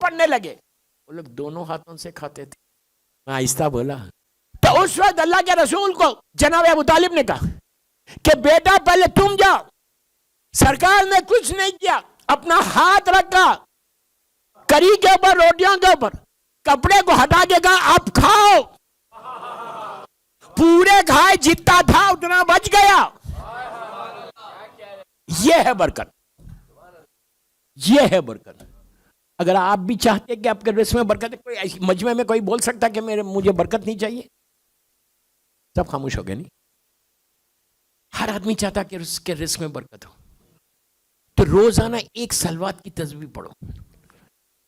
پڑھنے لگے. وہ لوگ دونوں ہاتھوں سے کھاتے تھے. میں آہستہ بولا تو اس وقت اللہ کے رسول کو جناب ابو طالب نے کہا کہ بیٹا پہلے تم جاؤ. سرکار نے کچھ نہیں کیا, اپنا ہاتھ رکھا کری کے اوپر, روٹیوں کے اوپر, کپڑے کو ہٹا کے کہا اب کھاؤ. پورے کھائے, جتنا تھا اتنا بچ گیا. یہ ہے برکت, یہ ہے برکت. اگر آپ بھی چاہتے کہ آپ کے رزق میں برکت ہے, کوئی مجمع میں کوئی بول سکتا کہ مجھے برکت نہیں چاہیے؟ سب خاموش ہو گئے نہیں. ہر آدمی چاہتا کہ اس کے رزق میں برکت ہو. تو روزانہ ایک صلوات کی تسبیح پڑھو,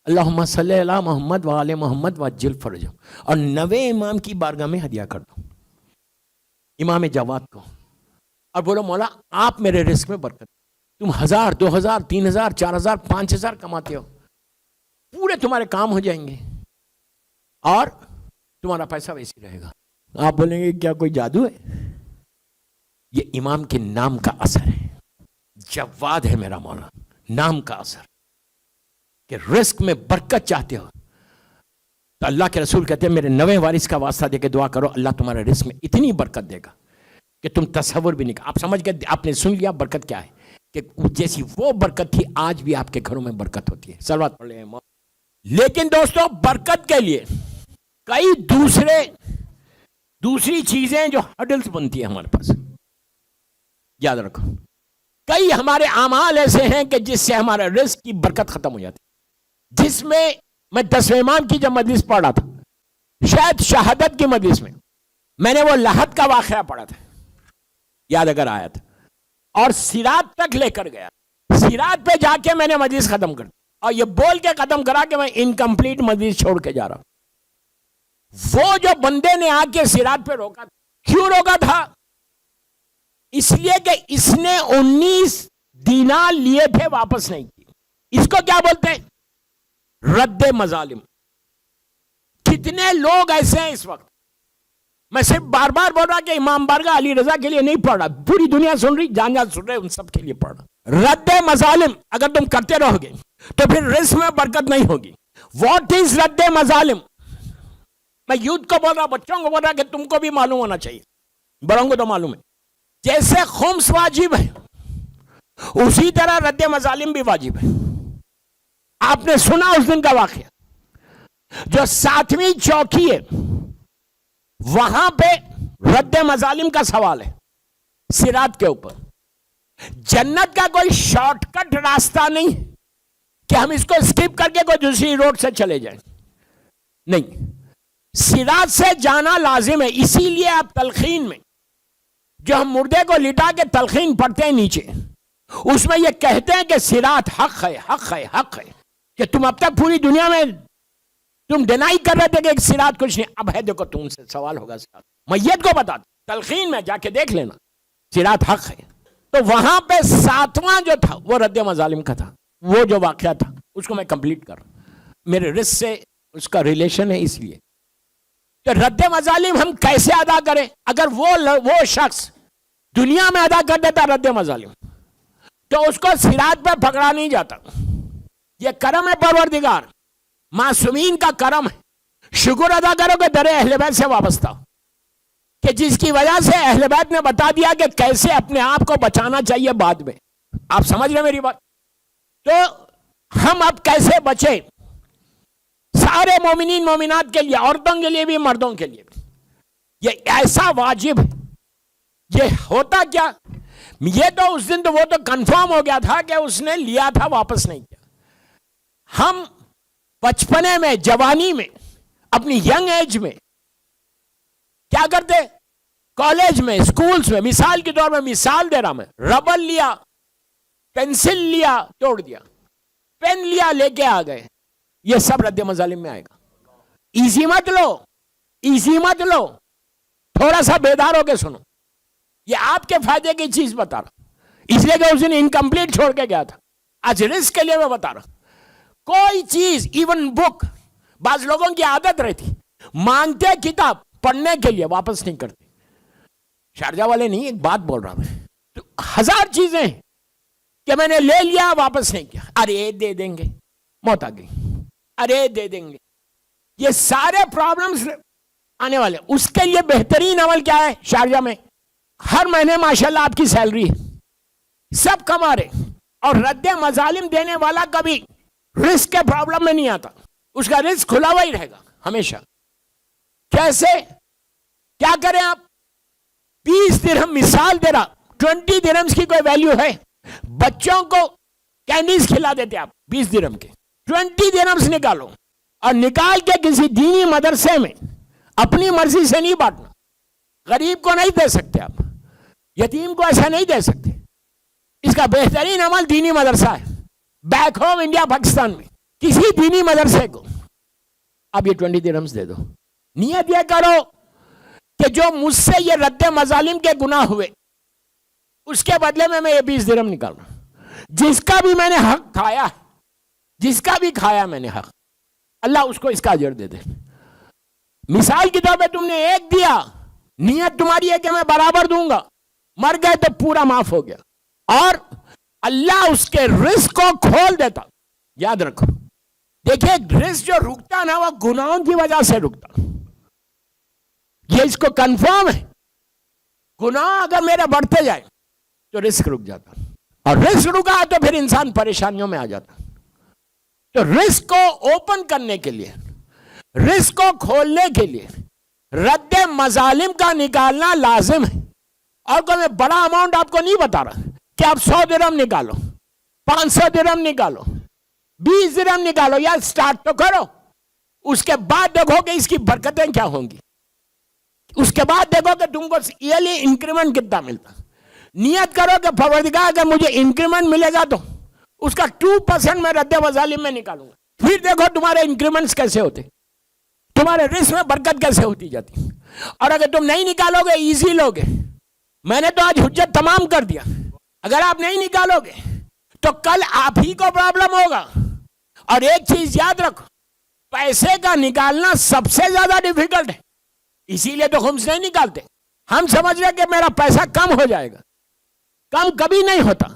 اللہم صلی علی محمد وآل محمد وعجل فرجہم, اور 90 امام کی بارگاہ میں ہدیہ کر دو, امام جواد کو, اور بولو مولا آپ میرے رزق میں برکت. تم 1000 2000 3000 4000 5000 کماتے ہو, پورے تمہارے کام ہو جائیں گے اور تمہارا پیسہ ویسے رہے گا. آپ بولیں گے کیا کوئی جادو ہے؟ یہ امام کے نام کا اثر ہے. جواد ہے میرا مولا, نام کا اثر. کہ رزق میں برکت چاہتے ہو تو اللہ کے رسول کہتے ہیں میرے 90 وارث کا واسطہ دے کے دعا کرو, اللہ تمہارے رزق میں اتنی برکت دے گا کہ تم تصور بھی نہیں کر. آپ سمجھ گئے, آپ نے سن لیا برکت کیا ہے, کہ جیسی وہ برکت تھی آج بھی آپ کے گھروں میں برکت ہوتی ہے. صلوات پڑھ لیں. لیکن دوستو برکت کے لیے کئی دوسری چیزیں جو ہڈلز بنتی ہیں ہمارے پاس, یاد رکھو. کئی ہمارے اعمال ایسے ہیں کہ جس سے ہمارا رزق کی برکت ختم ہو جاتی ہے. جس میں 10ویں امام کی جب مجلس پڑھ رہا تھا, شاید شہادت کی مجلس میں نے وہ لحد کا واقعہ پڑھا تھا, یاد اگر آیا تھا, اور صراط تک لے کر گیا. صراط پہ جا کے میں نے مجلس ختم کر دی, اور یہ بول کے ختم کرا کہ میں انکمپلیٹ مجلس چھوڑ کے جا رہا ہوں. وہ جو بندے نے آ کے صراط پہ روکا تھا, کیوں روکا تھا؟ اس لیے کہ اس نے 19 دینار لیے تھے, واپس نہیں کیے. اس کو کیا بولتے ہیں؟ رد مظالم. کتنے لوگ ایسے ہیں اس وقت. میں صرف بار بار بول رہا کہ امام بارگاہ علی رضا کے لیے نہیں پڑھ رہا, پوری دنیا سن رہی, جان سن رہے, ان سب کے لیے پڑھ رہا. رد مظالم اگر تم کرتے رہو گے تو پھر رزق میں برکت نہیں ہوگی. واٹ از رد مظالم؟ میں یوتھ کو بول رہا, بچوں کو بول رہا کہ تم کو بھی معلوم ہونا چاہیے, بڑوں کو تو معلوم ہے. جیسے خمس واجب ہے اسی طرح رد مظالم بھی واجب ہے. آپ نے سنا اس دن کا واقعہ, جو 7ویں چوکی ہے وہاں پہ رد مظالم کا سوال ہے صراط کے اوپر. جنت کا کوئی شارٹ کٹ راستہ نہیں کہ ہم اس کو اسکپ کر کے کوئی دوسری روڈ سے چلے جائیں, نہیں. صراط سے جانا لازم ہے. اسی لیے آپ تلخین میں جو ہم مردے کو لٹا کے تلخین پڑھتے ہیں نیچے, اس میں یہ کہتے ہیں کہ صراط حق ہے, حق ہے, حق ہے. کہ تم اب تک پوری دنیا میں تم ڈینائی کر رہے تھے کہ صراط کچھ نہیں, اب ہے دیکھو تم سے سوال ہوگا. صراط میت کو بتا دو, تلخین میں جا کے دیکھ لینا, صراط حق ہے. تو وہاں پہ 7واں جو تھا وہ رد مظالم کا تھا. وہ جو واقعہ تھا اس کو میں کمپلیٹ کر رہا ہوں, میرے رزق سے اس کا ریلیشن ہے. اس لیے کہ رد مظالم ہم کیسے ادا کریں؟ اگر وہ شخص دنیا میں ادا کر دیتا رد مظالم تو اس کو صراط پہ پکڑا نہیں جاتا. یہ کرم ہے پروردگار, معصومین کا کرم ہے. شکر ادا کرو کہ در اہل بیت سے وابستہ, کہ جس کی وجہ سے اہل بیت نے بتا دیا کہ کیسے اپنے آپ کو بچانا چاہیے بعد میں. آپ سمجھ رہے میری بات؟ تو ہم اب کیسے بچیں؟ سارے مومنین مومنات کے لیے, عورتوں کے لیے بھی مردوں کے لیے بھی, یہ ایسا واجب ہے. یہ ہوتا کیا, یہ تو اس دن تو وہ تو کنفرم ہو گیا تھا کہ اس نے لیا تھا, واپس نہیں کیا. ہم بچپنے میں, جوانی میں, اپنی ینگ ایج میں کیا کرتے؟ کالج میں, سکولز میں, مثال کے طور میں مثال دے رہا میں, ربر لیا, پینسل لیا, توڑ دیا, پین لیا, لے کے آ گئے. یہ سب رد مظالم میں آئے گا. ایزی مت لو, ایزی مت لو, تھوڑا سا بیدار ہو کے سنو. یہ آپ کے فائدے کی چیز بتا رہا, اس لیے کہ اس دن انکمپلیٹ چھوڑ کے گیا تھا. آج رزق کے لیے میں بتا رہا, کوئی چیز, ایون بک, بعض لوگوں کی عادت رہتی مانگتے کتاب پڑھنے کے لیے, واپس نہیں کرتے. شارجہ والے نہیں, ایک بات بول رہا میں, تو 1000 چیزیں کہ میں نے لے لیا, واپس نہیں کیا. ارے دے دیں گے, موت آ گئی. ارے دے دیں گے. یہ سارے پرابلمز آنے والے. اس کے لیے بہترین عمل کیا ہے؟ شارجہ میں ہر مہینے ماشاءاللہ آپ کی سیلری ہے, سب کما رہے, اور رد مظالم دینے والا کبھی رسک کے پرابلم میں نہیں آتا, اس کا رسک کھلا ہوا ہی رہے گا ہمیشہ. کیسے؟ کیا کریں آپ؟ 20 درہم مثال دے رہا, 20 درہمز کی کوئی ویلیو ہے؟ بچوں کو کینڈیز کھلا دیتے آپ 20 درہم کے. 20 درہمز نکالو اور نکال کے کسی دینی مدرسے میں اپنی مرضی سے نہیں بانٹنا. غریب کو نہیں دے سکتے آپ, یتیم کو ایسا نہیں دے سکتے. اس کا بہترین عمل دینی مدرسہ ہے. بیک ہوم انڈیا پاکستان میں کسی دینی مدرسے کو آپ یہ 20 درہمز دے دو. نیت یہ کرو کہ جو مجھ سے یہ رد مظالم کے گناہ ہوئے اس کے بدلے میں یہ 20 درہم نکال رہا ہوں. جس کا بھی میں نے حق کھایا, جس کا بھی کھایا میں نے حق, اللہ اس کو اس کا اجر دے دے. مثال کے طور پہ تم نے ایک دیا, نیت تمہاری ہے کہ میں برابر دوں گا, مر گئے تو پورا معاف ہو گیا, اور اللہ اس کے رزق کو کھول دیتا. یاد رکھو, دیکھیں رزق جو رکتا نا وہ گناہوں کی وجہ سے رکتا. یہ اس کو کنفرم ہے. گناہ اگر میرے بڑھتے جائے تو رزق رک جاتا, اور رزق رکا تو پھر انسان پریشانیوں میں آ جاتا. تو رزق کو اوپن کرنے کے لیے, رزق کو کھولنے کے لیے رد مظالم کا نکالنا لازم ہے. اور کوئی میں بڑا اماؤنٹ آپ کو نہیں بتا رہا کہ آپ 100 درہم نکالو, 500 درہم نکالو, 20 درہم نکالو, یا سٹارٹ تو کرو. اس کے بعد دیکھو کہ اس کی برکتیں کیا ہوں گی. اس کے بعد دیکھو کہ تم کو ایئرلی انکریمنٹ کتنا ملتا. نیت کرو کہ پروردگار اگر مجھے انکریمنٹ ملے گا تو اس کا 2% میں رد مظالم میں نکالوں گا. پھر دیکھو تمہارے انکریمنٹس کیسے ہوتے, تمہارے رزق میں برکت کیسے ہوتی جاتی. اور اگر تم نہیں نکالو گے, ایزی لوگے, میں نے تو آج حجت تمام کر دیا. اگر آپ نہیں نکالو گے تو کل آپ ہی کو پرابلم ہوگا. اور ایک چیز یاد رکھو, پیسے کا نکالنا سب سے زیادہ ڈیفیکلٹ ہے. اسی لیے تو خمس نہیں نکالتے. ہم سمجھ رہے کہ میرا پیسہ کم ہو جائے گا. کم کبھی نہیں ہوتا.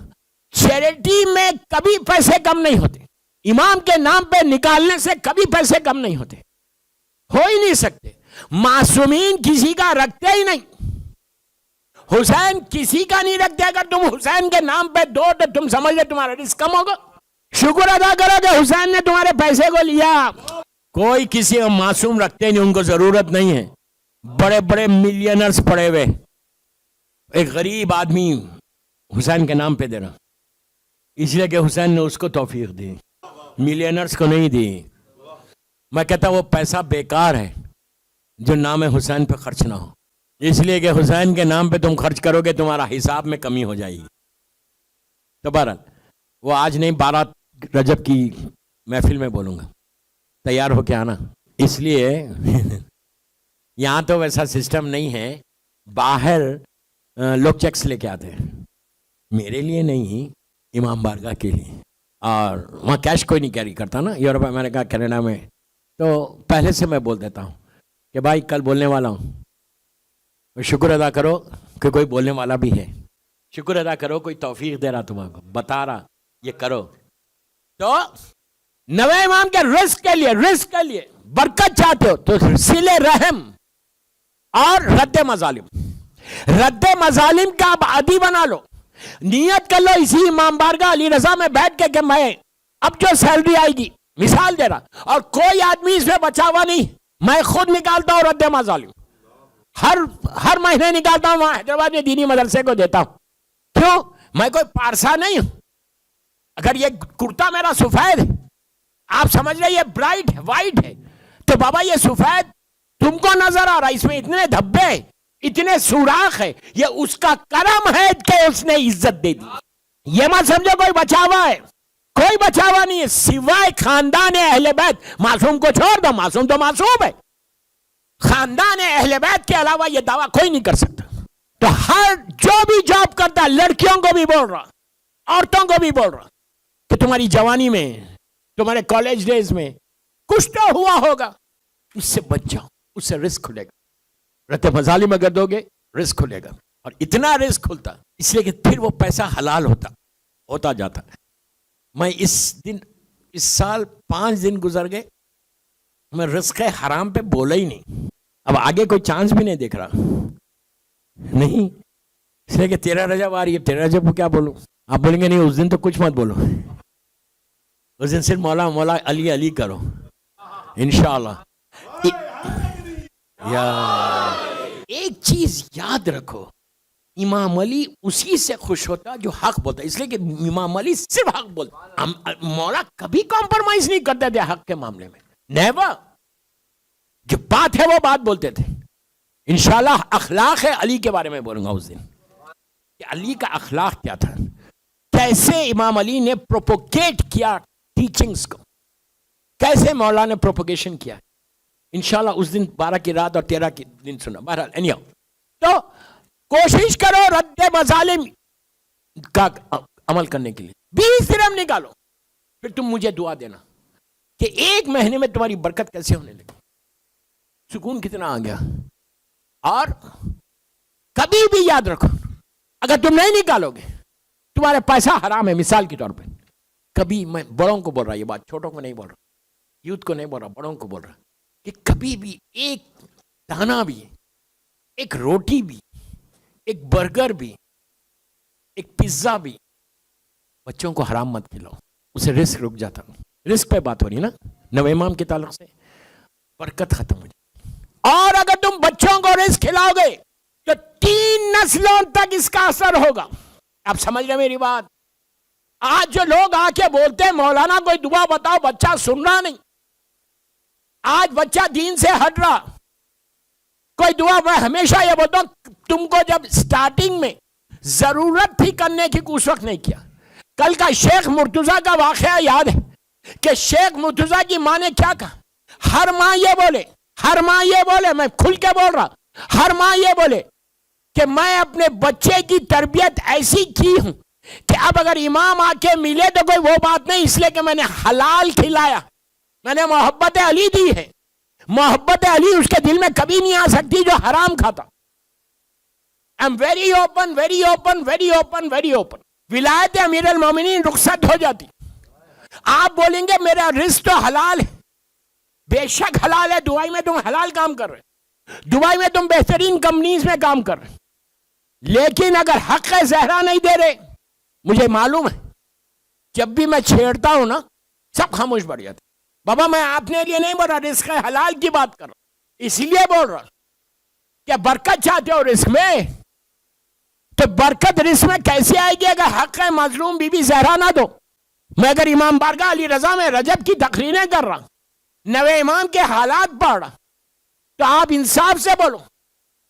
چیریٹی میں کبھی پیسے کم نہیں ہوتے. امام کے نام پہ نکالنے سے کبھی پیسے کم نہیں ہوتے, ہو ہی نہیں سکتے. معصومین کسی کا رکھتے ہی نہیں. حسین کسی کا نہیں رکھتے. اگر تم حسین کے نام پہ دو تو تم سمجھ لے تمہارا رزق کم ہوگا. شکر ادا کرو کہ حسین نے تمہارے پیسے کو لیا. کوئی کسی کو معصوم رکھتے نہیں, ان کو ضرورت نہیں ہے. بڑے بڑے ملینرز پڑے ہوئے, ایک غریب آدمی حسین کے نام پہ دے رہا, اس لیے کہ حسین نے اس کو توفیق دی, ملینرز کو نہیں دی. میں کہتا وہ پیسہ بیکار ہے جو نام حسین پہ خرچ نہ ہو. اس لیے کہ حسین کے نام پہ تم خرچ کرو گے تمہارا حساب میں کمی ہو جائے گی. تو بہرحال وہ آج نہیں, 12 رجب کی محفل میں بولوں گا, تیار ہو کے آنا. اس لیے یہاں تو ویسا سسٹم نہیں ہے. باہر لوگ چیکس لے کے آتے ہیں, میرے لیے نہیں, امام بارگاہ کے لیے. اور وہاں کیش کوئی نہیں کیری کرتا نا, یورپ, امریکہ, کینیڈا میں. تو پہلے سے میں بول دیتا ہوں کہ بھائی کل بولنے والا ہوں, شکر ادا کرو کہ کوئی بولنے والا بھی ہے. شکر ادا کرو کوئی توفیق دے رہا تمہیں کو, بتا رہا یہ کرو. تو نوے امام کے رزق کے لیے برکت چاہتے ہو تو صلہ رحم اور رد مظالم کا آپ عادی بنا لو. نیت کر لو اسی امام بارگاہ علی رضا میں بیٹھ کے کہ میں اب جو سیلری آئے گی, مثال دے رہا, اور کوئی آدمی اس میں بچا ہوا نہیں, میں خود نکالتا ہوں رد مظالم, ہر مہینے نکالتا ہوں. وہاں حیدرآباد میں دینی مدرسے کو دیتا ہوں. کیوں؟ میں کوئی پارسا نہیں ہوں. اگر یہ کرتا میرا سفید ہے, آپ سمجھ رہے یہ برائٹ ہے, وائٹ ہے, تو بابا یہ سفید تم کو نظر آ رہا, اس میں اتنے دھبے, اتنے سوراخ ہے, یہ اس کا کرم ہے کہ اس نے عزت دے دی. یہ مت سمجھو کوئی بچا ہوا ہے, کوئی بچا ہوا نہیں ہے سوائے خاندان اہل بیت. معصوم کو چھوڑ دو, معصوم تو معصوم ہے. خاندان اہل بیت کے علاوہ یہ دعویٰ کوئی نہیں کر سکتا. تو ہر جو بھی جاب کرتا, لڑکیوں کو بھی بول رہا, عورتوں کو بھی بول رہا, کہ تمہاری جوانی میں, تمہارے کالج ڈیز میں کچھ تو ہوا ہوگا, اس سے بچ جاؤ, اس سے رزق کھلے گا. رد مظالم اگر دو گے رزق کھلے گا, اور اتنا رزق کھلتا اس لیے کہ پھر وہ پیسہ حلال ہوتا جاتا. میں اس سال 5 دن گزر گئے میں رزق حرام پہ بولا ہی نہیں. اب آگے کوئی چانس بھی نہیں دیکھ رہا نہیں، اس لیے کہ 13 رجب آ رہی ہے. 13 رجب کو کیا بولوں؟ آپ بولیں گے نہیں اس دن تو کچھ مت بولو، اس دن صرف مولا مولا علی علی کرو انشاءاللہ. یا ایک چیز یاد رکھو، امام علی اسی سے خوش ہوتا جو حق بولتا، اس لیے کہ امام علی صرف حق بولتا. مولا کبھی کمپرومائز نہیں کرتے تھے حق کے معاملے میں، نیور. جو بات ہے وہ بات بولتے تھے. انشاءاللہ اخلاق علی کے بارے میں بولوں گا اس دن کہ علی کا اخلاق کیا تھا، کیسے امام علی نے پروپوگیٹ کیا ٹیچنگز کو، کیسے مولا نے پروپوگیشن کیا. انشاءاللہ اس دن 12 کی رات اور 13 کی دن سنا. بہرحال anyhow تو کوشش کرو رد مظالم کا عمل کرنے کے لیے 20 درہم نکالو، پھر تم مجھے دعا دینا کہ 1 مہینے میں تمہاری برکت کیسے ہونے لگی، سکون کتنا آ گیا. اور کبھی بھی یاد رکھو اگر تم نہیں نکالو گے تمہارے پیسہ حرام ہے. مثال کے طور پہ کبھی، میں بڑوں کو بول رہا، یہ بات چھوٹوں کو نہیں بول رہا، یوتھ کو نہیں بول رہا، بڑوں کو بول رہا کہ کبھی بھی ایک دانہ بھی، ایک روٹی بھی، ایک برگر بھی، ایک پیزا بھی بچوں کو حرام مت کھلاؤ، اسے رزق رک جاتا. رزق پہ بات ہو رہی ہے نا، نوے امام کے تعلق سے، برکت ختم ہو جائے. اور اگر تم بچوں کو رزق کھلاؤ گے تو 3 نسلوں تک اس کا اثر ہوگا. آپ سمجھ رہے میری بات؟ آج جو لوگ آ کے بولتے ہیں مولانا کوئی دعا بتاؤ، بچہ سن رہا نہیں. آج بچہ دین سے ہٹ رہا، کوئی دعا. میں ہمیشہ یہ بولتا ہوں تم کو جب سٹارٹنگ میں ضرورت تھی کرنے کی اس وقت نہیں کیا. کل کا شیخ مرتضیٰ کا واقعہ یاد ہے کہ شیخ مرتضیٰ کی ماں نے کیا کہا. ہر ماں یہ بولے، میں کھل کے بول رہا، ہر ماں یہ بولے کہ میں اپنے بچے کی تربیت ایسی کی ہوں کہ اب اگر امام آ کے ملے تو کوئی وہ بات نہیں، اس لیے کہ میں نے حلال کھلایا، میں نے محبت علی دی ہے. محبت علی اس کے دل میں کبھی نہیں آ سکتی جو حرام کھاتا. I am very open very open very open very open. ولایت امیر المومنین رخصت ہو جاتی. آپ بولیں گے میرا رزق تو حلال ہے، بے شک حلال ہے. دبئی میں تم حلال کام کر رہے، دبئی میں تم بہترین کمپنیز میں کام کر رہے، لیکن اگر حق زہرا نہیں دے رہے، مجھے معلوم ہے جب بھی میں چھیڑتا ہوں نا سب خاموش پڑ جاتے. بابا میں آپ نے لیے نہیں بول رہا، رزق حلال کی بات کر رہا، اس لیے بول رہا کہ برکت چاہتے ہو رزق میں تو برکت رزق میں کیسے آئے گی اگر حق مظلوم بی بی زہرا نہ دو. میں اگر امام بارگاہ علی رضا میں رجب کی تقریریں کر رہا، نوے امام کے حالات پڑھ رہا، تو آپ انصاف سے بولو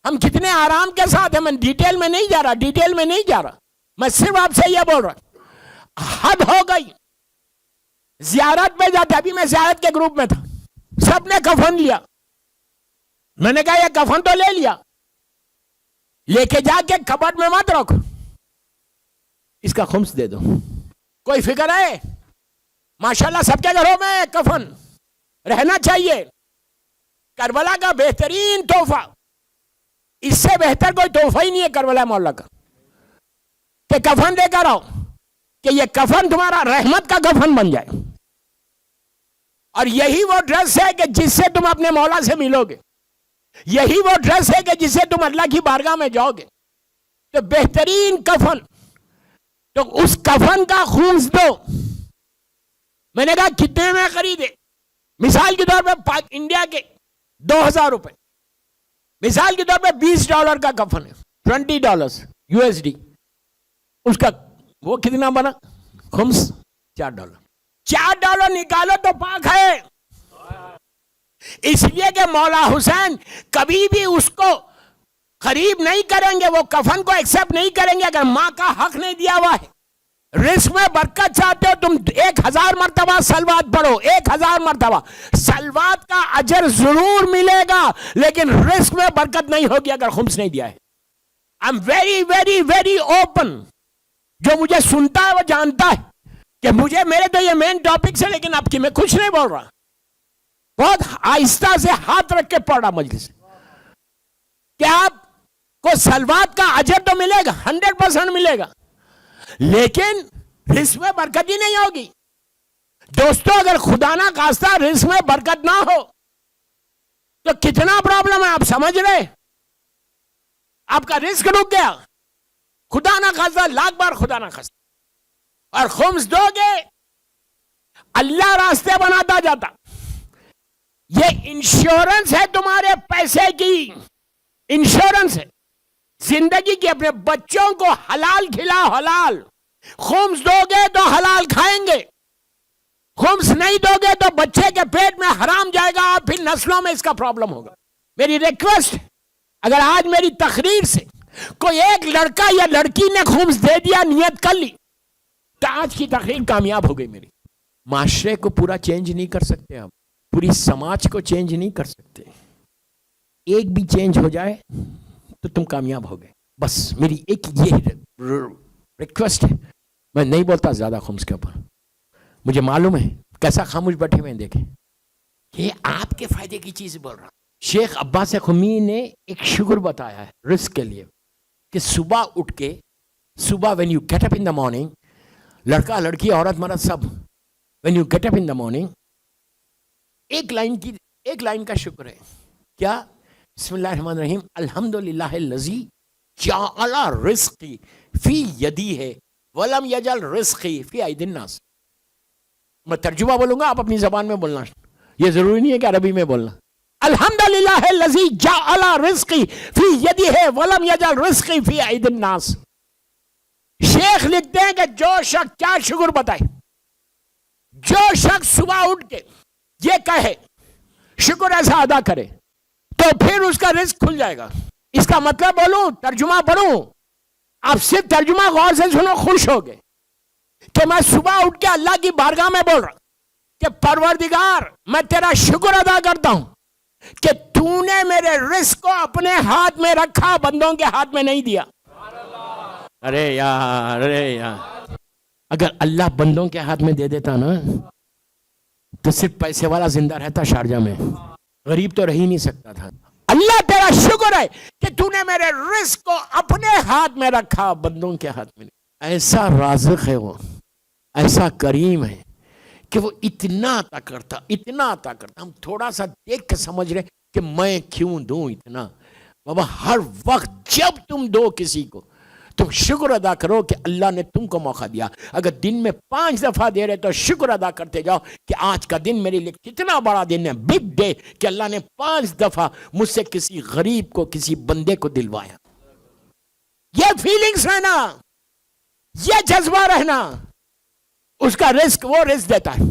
ہم کتنے آرام کے ساتھ ہیں. میں ڈیٹیل میں نہیں جا رہا، میں صرف آپ سے یہ بول رہا حد ہو گئی. زیارت پہ جاتے، ابھی میں زیارت کے گروپ میں تھا، سب نے کفن لیا، میں نے کہا یہ کفن تو لے لیا، لے کے جا کے کبٹ میں مت رکھو، اس کا خمس دے دو. کوئی فکر ہے؟ ماشاءاللہ سب کے گھروں میں کفن رہنا چاہیے. کربلا کا بہترین تحفہ، اس سے بہتر کوئی تحفہ ہی نہیں ہے کربلا مولا کا کہ کفن دے کر آؤ، کہ یہ کفن تمہارا رحمت کا کفن بن جائے. اور یہی وہ ڈریس ہے کہ جس سے تم اپنے مولا سے ملو گے، یہی وہ ڈریس ہے کہ جس سے تم اللہ کی بارگاہ میں جاؤ گے. تو بہترین کفن، تو اس کفن کا خمس دو. میں نے کہا کتنے میں خریدے؟ مثال کے طور پہ انڈیا کے 2000 روپے، مثال کے طور پہ $20 کا کفن ہے، $20 USD. اس کا وہ کتنا بنا؟ خمس $4. $4 نکالو تو پاک ہے. اس لیے کہ مولا حسین کبھی بھی اس کو قریب نہیں کریں گے، وہ کفن کو ایکسپٹ نہیں کریں گے اگر ماں کا حق نہیں دیا ہوا ہے. رزق میں برکت چاہتے ہو تم 1000 مرتبہ سلوات پڑھو، 1000 مرتبہ سلوات کا اجر ضرور ملے گا، لیکن رزق میں برکت نہیں ہوگی اگر خمس نہیں دیا ہے. I am very very very open. جو مجھے سنتا ہے وہ جانتا ہے کہ مجھے میرے تو یہ مین ٹاپک سے، لیکن اب کی میں کچھ نہیں بول رہا، بہت آہستہ سے ہاتھ رکھ کے پڑھ رہا مجلس کہ آپ کو سلوات کا اجر تو ملے گا، 100% ملے گا، لیکن رزق میں برکت ہی نہیں ہوگی. دوستو اگر خدا نہ خواستہ رزق میں برکت نہ ہو تو کتنا پرابلم ہے آپ سمجھ رہے؟ آپ کا رزق رک گیا، خدا نہ خاصہ، لاکھ بار خدا نہ خاصہ، اور خمس دو گے اللہ راستے بناتا جاتا. یہ انشورنس ہے تمہارے پیسے کی، انشورنس ہے زندگی کی. اپنے بچوں کو حلال کھلاؤ، حلال. خمس دو گے تو حلال کھائیں گے، خمس نہیں دو گے تو بچے کے پیٹ میں حرام جائے گا، اور پھر نسلوں میں اس کا پرابلم ہوگا. میری ریکویسٹ، اگر آج میری تقریر سے کوئی ایک لڑکا یا لڑکی نے خمس دے دیا، نیت کر لی، تو آج کی تقریر کامیاب ہو گئی میری. معاشرے کو پورا چینج نہیں کر سکتے آپ، پوری سماج کو چینج نہیں کر سکتے. ایک بھی چینج ہو جائے تو تم کامیاب ہو گئے. بس میری ایک یہ ریکویسٹ ہے. میں نہیں بولتا زیادہ خمس کے اوپر، مجھے معلوم ہے کیسا خاموش بیٹھے ہوئے ہیں. دیکھیں یہ آپ کے فائدے کی چیز بول رہا ہوں. شیخ عباس خمی نے ایک شکر بتایا ہے رزق کے لیے، کہ صبح اٹھ کے، صبح when you get up in the morning، لڑکا لڑکی عورت مرد سب، when you get up in the morning، ایک لائن کا شکر ہے. کیا؟ بسم اللہ الرحمن الرحیم، الحمدللہ الذی جعل رزقی فی یدی ہے ولم یجعل رزقی فی ایدی الناس. میں ترجمہ بولوں گا، آپ اپنی زبان میں بولنا، یہ ضروری نہیں ہے کہ عربی میں بولنا. الحمدللہ الذی جعل رزقی فی یدی ہے ولم یجعل رزقی فی ایدی الناس. شیخ لکھتے ہیں کہ جو شخص، کیا شکر بتائے، جو شخص صبح اٹھ کے یہ کہے، شکر ایسا ادا کرے، تو پھر اس کا رزق کھل جائے گا. اس کا مطلب بولوں، ترجمہ پڑھوں، آپ صرف ترجمہ غور سے سنو، خوش ہو گئے کہ میں صبح اٹھ کے اللہ کی بارگاہ میں بول رہا ہوں کہ پروردگار میں تیرا شکر ادا کرتا ہوں کہ تو نے میرے رزق کو اپنے ہاتھ میں رکھا، بندوں کے ہاتھ میں نہیں دیا. ارے یار، اگر اللہ بندوں کے ہاتھ میں دے دیتا نا تو صرف پیسے والا زندہ رہتا شارجہ میں، غریب تو رہ ہی نہیں سکتا تھا. اللہ تیرا شکر ہے کہ تو نے میرے رزق کو اپنے ہاتھ میں رکھا، بندوں کے ہاتھ میں نہیں. ایسا رازق ہے وہ، ایسا کریم ہے کہ وہ اتنا عطا کرتا، اتنا عطا کرتا. ہم تھوڑا سا دیکھ کے سمجھ رہے کہ میں کیوں دوں اتنا. بابا ہر وقت جب تم دو کسی کو، تم شکر ادا کرو کہ اللہ نے تم کو موقع دیا. اگر دن میں 5 دفعہ دے رہے تو شکر ادا کرتے جاؤ کہ آج کا دن میرے لیے کتنا بڑا دن ہے، بگ ڈے، کہ اللہ نے 5 دفعہ مجھ سے کسی غریب کو، کسی بندے کو دلوایا. یہ فیلنگز رہنا، یہ جذبہ رہنا، اس کا رزق، وہ رزق دیتا ہے.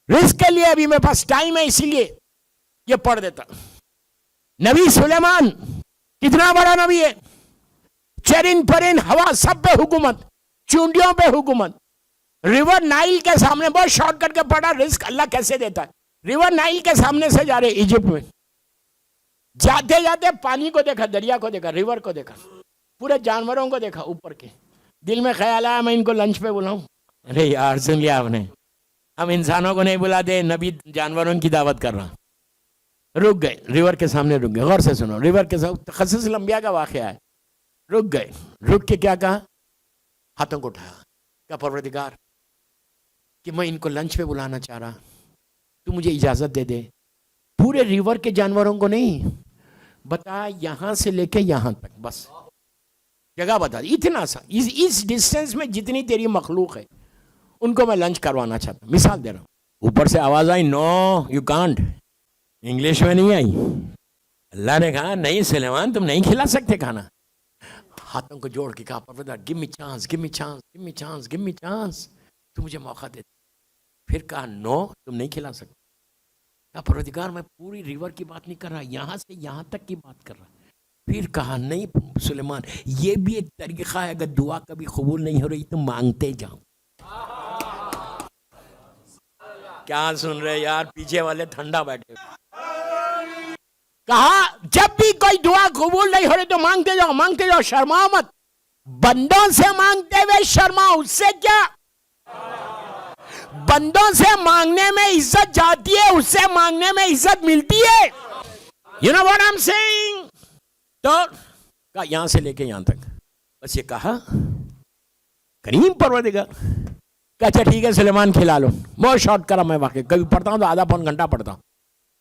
رزق کے لیے ابھی میرے پاس ٹائم ہے، اسی لیے یہ پڑھ دیتا. نبی سلیمان کتنا بڑا نبی ہے، چرن پرن ہوا سب پہ حکومت، چونڈیوں پہ حکومت. ریور نائل کے سامنے، بہت شارٹ کٹ کے پڑھا رزق اللہ کیسے دیتا ہے. ریور نائل کے سامنے سے جا رہے ایجپٹ میں، جاتے جاتے پانی کو دیکھا، دریا کو دیکھا، ریور کو دیکھا، پورے جانوروں کو دیکھا اوپر کے. دل میں خیال آیا میں ان کو لنچ پہ بلاؤں. ارے یار سن لیا آپ نے، ہم انسانوں کو نہیں بلاتے، نبی جانوروں کی دعوت کر رہا. رک گئے، ریور کے سامنے رک گئے. غور سے سنو، ریور کے سامنے قصص الانبیاء کا واقعہ ہے. رک گئے، رک کے کیا کہا، ہاتھوں کو اٹھایا، کہا پروردگار کہ میں ان کو لنچ پہ بلانا چاہ رہا، تو مجھے اجازت دے دے. پورے ریور کے جانوروں کو نہیں بتا، یہاں سے لے کے یہاں تک بس جگہ بتا دی، اتنا سا، اس ڈسٹینس میں جتنی تیری مخلوق ہے ان کو میں لنچ کروانا چاہتا ہوں. مثال دے رہا ہوں. اوپر سے آواز آئی، نو یو کانٹ. انگلش میں نہیں آئی. اللہ نے کہا نہیں سلیمان تم نہیں کھلا سکتے کھانا. ہاتھوں کو جوڑ کے کہا پروردگار گیو می چانس، گیو می چانس، گیو می چانس، گیو می چانس، تو مجھے موقع دے. پھر کہا نو تم نہیں کھلا سکتے. کہا پروردگار میں پوری ریور کی بات نہیں کر رہا، یہاں سے یہاں تک کی بات کر رہا. پھر کہا نہیں سلیمان یہ بھی ایک طریقہ ہے، اگر دعا کبھی قبول نہیں ہو رہی تو مانگتے جاؤ. کیا سن رہے یار، پیچھے والے ٹھنڈا بیٹھے. کہا جب بھی کوئی دعا قبول نہیں ہو رہی تو مانگتے جاؤ، مانگتے جاؤ، شرماؤ مت. بندوں سے مانگتے ہوئے شرماؤ، اس سے کیا؟ بندوں سے مانگنے میں عزت جاتی ہے، اس سے مانگنے میں عزت ملتی ہے. You know what I'm saying؟ تو کہا یہاں سے لے کے یہاں تک بس. یہ کہا کریم پروردگار. کہا اچھا ٹھیک ہے سلیمان کھلا لو. بہت شارٹ کرا میں واقعی، کبھی پڑھتا ہوں تو آدھا پون گھنٹہ پڑھتا ہوں.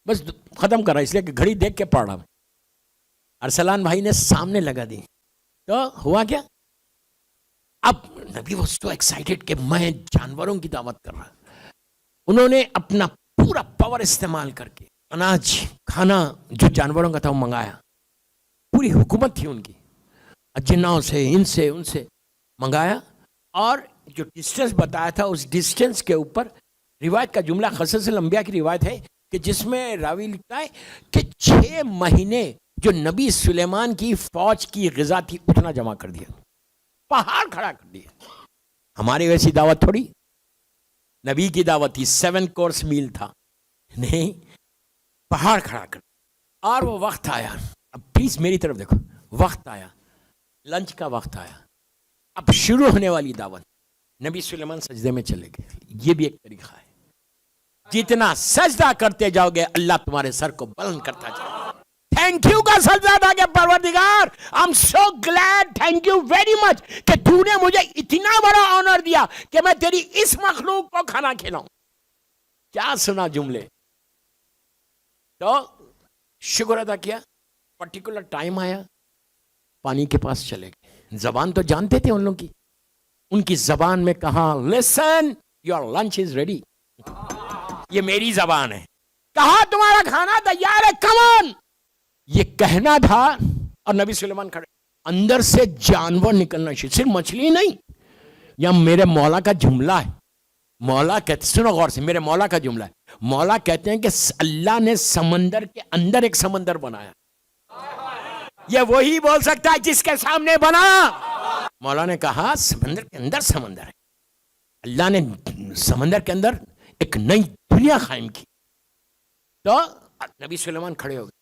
بس ختم کر رہا اس لیے کہ گھڑی دیکھ کے پڑھ رہا میں. ارسلان بھائی نے سامنے لگا دی تو ہوا کیا؟ اب نبی واز سو ایکسائٹیڈ کہ میں جانوروں کی دعوت کر رہا. انہوں نے اپنا پورا پاور استعمال کر کے اناج کھانا جو جانوروں کا تھا وہ منگایا. پوری حکومت تھی ان کی، اجناؤں سے ان سے منگایا. اور جو ڈسٹینس بتایا تھا اس ڈسٹینس کے اوپر روایت کا جملہ قصص الانبیاء کی روایت ہے کہ جس میں راوی لکھتا ہے کہ 6 مہینے جو نبی سلیمان کی فوج کی غذا تھی اتنا جمع کر دیا، پہاڑ کھڑا کر دیا. ہماری ویسی دعوت تھوڑی، نبی کی دعوت تھی 7 کورس میل تھا، نہیں پہاڑ کھڑا کر. اور وہ وقت آیا، اب پلیز میری طرف دیکھو، وقت آیا، لنچ کا وقت آیا، اب شروع ہونے والی دعوت. نبی سلیمان سجدے میں چلے گئے. یہ بھی ایک طریقہ ہے، جتنا سجدہ کرتے جاؤ گے اللہ تمہارے سر کو بلند کرتا جائے. تھینک یو کا سجدہ تھا کہ پروردگار I am so glad, thank you very much کہ تو نے مجھے اتنا بڑا آنر دیا کہ میں تیری اس مخلوق کو کھانا کھلاؤں. کیا سنا جملے. تو شکر ادا کیا. پرٹیکولر ٹائم آیا، پانی کے پاس چلے گئے. زبان تو جانتے تھے ان لوگوں کی، ان کی زبان میں کہا لسن یور لنچ از ریڈی. یہ میری زبان ہے. کہا تمہارا کھانا تیار ہے، کم آن. یہ کہنا تھا اور نبی سلیمان کھڑے. اندر سے جانور نکلنا شروع، صرف مچھلی نہیں. یا میرے مولا کا جملہ ہے، مولا کہتے، سنو غور سے، میرے مولا کا جملہ ہے. مولا کہتے ہیں کہ اللہ نے سمندر کے اندر ایک سمندر بنایا. یہ وہی بول سکتا ہے جس کے سامنے بنا. مولا نے کہا سمندر کے اندر سمندر ہے. اللہ نے سمندر کے اندر ایک نئی دنیا قائم کی. تو نبی سلیمان کھڑے ہو گئے،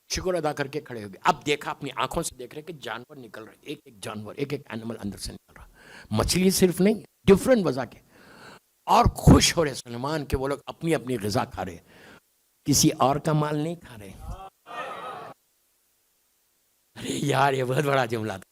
شکر ادا کر کے کھڑے ہو گئے. اب دیکھا، اپنی آنکھوں سے دیکھ رہے کہ جانور نکل رہے، ایک ایک جانور، ایک ایک اینیمل اندر سے نکل رہا. مچھلی صرف نہیں، ڈفرنٹ وجہ کے. اور خوش ہو رہے سلیمان کہ وہ لوگ اپنی اپنی غذا کھا رہے، کسی اور کا مال نہیں کھا رہے. ارے یار یہ بہت بڑا جملہ تھا.